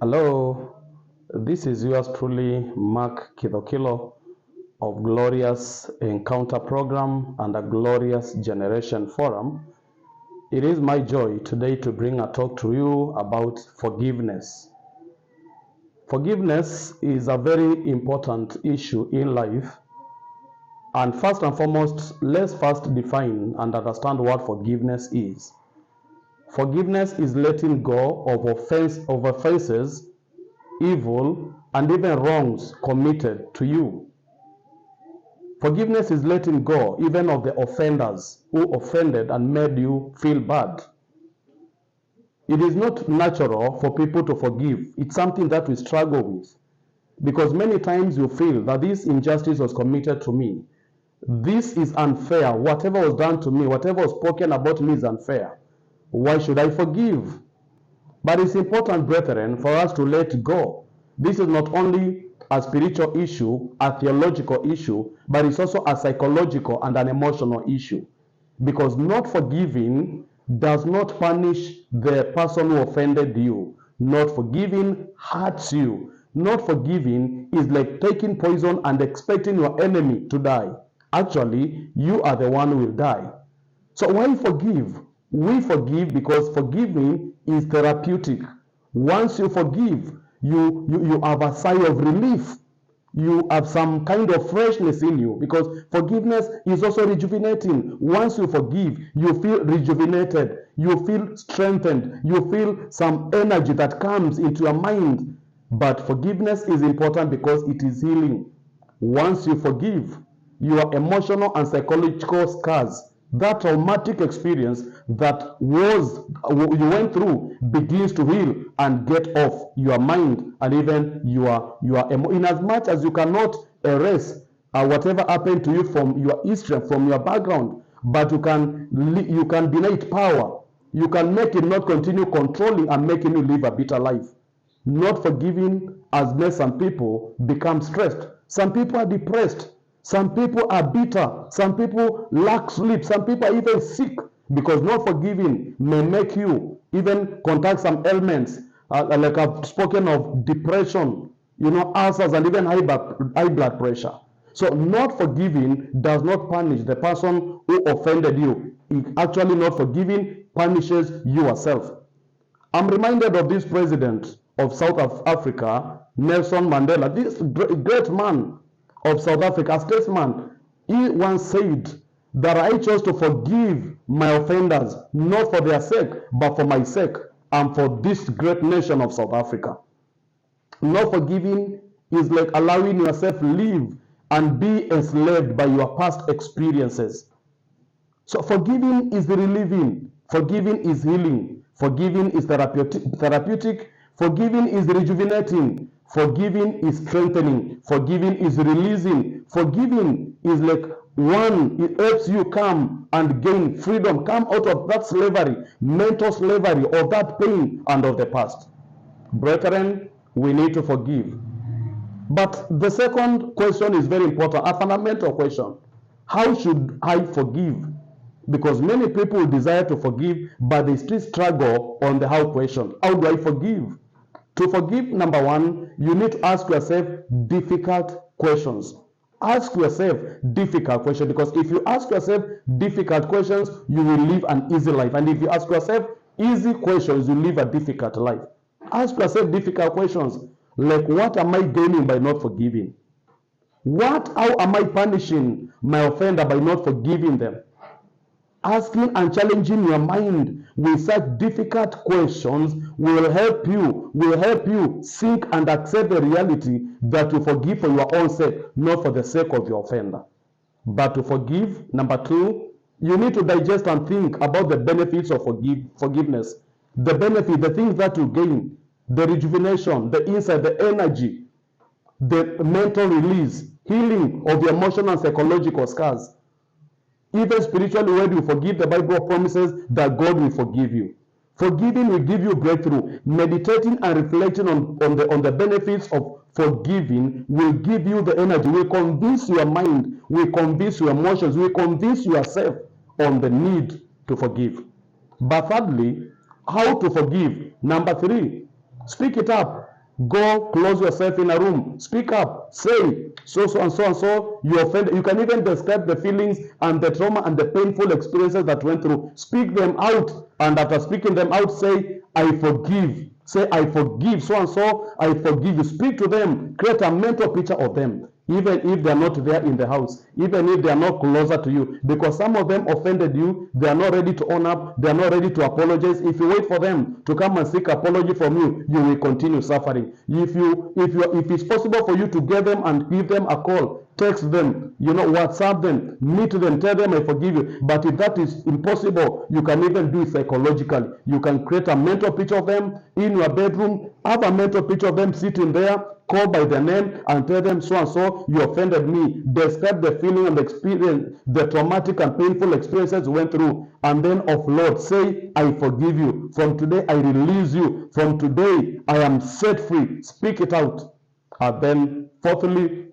Hello, this is yours truly, Mark Kidokilo of Glorious Encounter Program and a Glorious Generation Forum. It is my joy today to bring a talk to you about forgiveness. Forgiveness is a very important issue in life, and first and foremost, let's first define and understand what forgiveness is. Forgiveness is letting go of offenses, evil, and even wrongs committed to you. Forgiveness is letting go even of the offenders who offended and made you feel bad. It is not natural for people to forgive. It's something that we struggle with because many times you feel that this injustice was committed to me. This is unfair. Whatever was done to me, whatever was spoken about me is unfair. Why should I forgive? But it's important, brethren, for us to let go. This is not only a spiritual issue, a theological issue, but it's also a psychological and an emotional issue. Because not forgiving does not punish the person who offended you. Not forgiving hurts you. Not forgiving is like taking poison and expecting your enemy to die. Actually, you are the one who will die. So why forgive? We forgive because forgiving is therapeutic. Once you forgive, you have a sigh of relief. You have some kind of freshness in you because forgiveness is also rejuvenating. Once you forgive, you feel rejuvenated, you feel strengthened, you feel some energy that comes into your mind. But forgiveness is important because it is healing. Once you forgive, your emotional and psychological scars, that traumatic experience that you went through, begins to heal and get off your mind and even in as much as you cannot erase whatever happened to you from your history, from your background, but you can deny it power. You can make it not continue controlling and making you live a bitter life. Not forgiving has made some people become stressed. Some people are depressed. Some people are bitter. Some people lack sleep. Some people are even sick because not forgiving may make you even contact some ailments, like I've spoken of depression, ulcers, and even high blood pressure. So not forgiving does not punish the person who offended you. It actually not forgiving punishes you yourself. I'm reminded of this president of South Africa, Nelson Mandela, this great man of South Africa, a statesman. He once said that I chose to forgive my offenders, not for their sake, but for my sake and for this great nation of South Africa. Not forgiving is like allowing yourself live and be enslaved by your past experiences. So forgiving is relieving, forgiving is healing, forgiving is therapeutic, forgiving is rejuvenating, forgiving is strengthening, forgiving is releasing, forgiving is like it helps you come and gain freedom, come out of that slavery, mental slavery of that pain and of the past. Brethren, we need to forgive. But the second question is very important, a fundamental question. How should I forgive? Because many people desire to forgive, but they still struggle on the how question. How do I forgive? To forgive, number one, you need to ask yourself difficult questions. Ask yourself difficult questions, because if you ask yourself difficult questions, you will live an easy life. And if you ask yourself easy questions, you live a difficult life. Ask yourself difficult questions like, what am I gaining by not forgiving? How am I punishing my offender by not forgiving them? Asking and challenging your mind with such difficult questions will help you think and accept the reality that you forgive for your own sake, not for the sake of your offender. But to forgive, number two, you need to digest and think about the benefits of forgiveness. The benefit, the things that you gain, the rejuvenation, the insight, the energy, the mental release, healing of the emotional and psychological scars. Even spiritually, when you forgive, the Bible promises that God will forgive you. Forgiving will give you breakthrough. Meditating and reflecting on the benefits of forgiving will give you the energy, will convince your mind, will convince your emotions, will convince yourself on the need to forgive. But thirdly, how to forgive? Number three, Speak it up. Go close yourself in a room. Speak up. Say so and so and so you offended. You can even describe the feelings and the trauma and the painful experiences that went through. Speak them out. And after speaking them out, say, I forgive. Say, I forgive so and so. I forgive you. Speak to them. Create a mental picture of them. Even if they are not there in the house, even if they are not closer to you, because some of them offended you, they are not ready to own up, they are not ready to apologize. If you wait for them to come and seek apology from you, you will continue suffering. If it's possible for you to get them and give them a call, text them, WhatsApp them, meet them, tell them I forgive you. But if that is impossible, you can even do it psychologically. You can create a mental picture of them in your bedroom, have a mental picture of them sitting there, call by their name and tell them so and so, you offended me. Describe the feeling and the experience, the traumatic and painful experiences you went through, and then offload. Say, I forgive you. From today, I release you. From today, I am set free. Speak it out. And then, fourthly,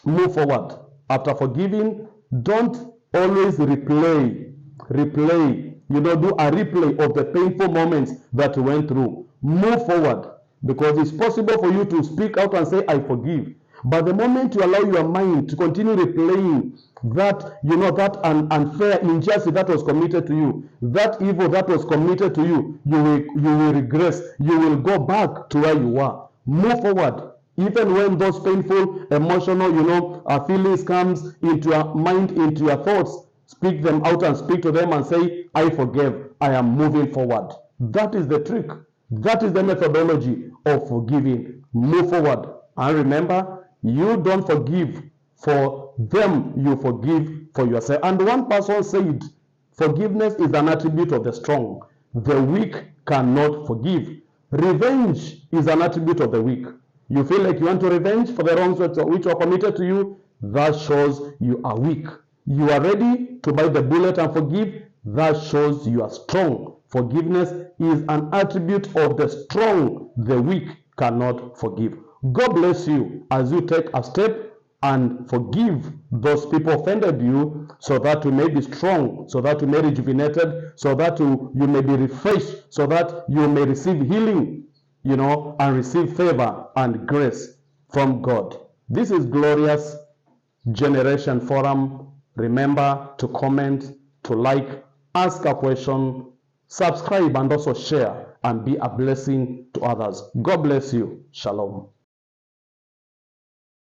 move forward. After forgiving, don't always replay. Do a replay of the painful moments that you went through. Move forward. Because it's possible for you to speak out and say, I forgive. But the moment you allow your mind to continue replaying that, that unfair injustice that was committed to you, that evil that was committed to you, you will regress. You will go back to where you were. Move forward. Even when those painful, emotional, feelings comes into your mind, into your thoughts, speak them out and speak to them and say, I forgive. I am moving forward. That is the trick. That is the methodology of forgiving. Move forward. And remember, you don't forgive for them, you forgive for yourself. And one person said, forgiveness is an attribute of the strong. The weak cannot forgive. Revenge is an attribute of the weak. You feel like you want to revenge for the wrongs which were committed to you, that shows you are weak. You are ready to bite the bullet and forgive, that shows you are strong. Forgiveness is an attribute of the strong. The weak cannot forgive. God bless you as you take a step and forgive those people offended you, so that you may be strong, so that you may be rejuvenated, so that you may be refreshed, so that you may receive healing, and receive favor and grace from God. This is Glorious Generation Forum. Remember to comment, to like, ask a question, subscribe, and also share, and be a blessing to others. God bless you. Shalom.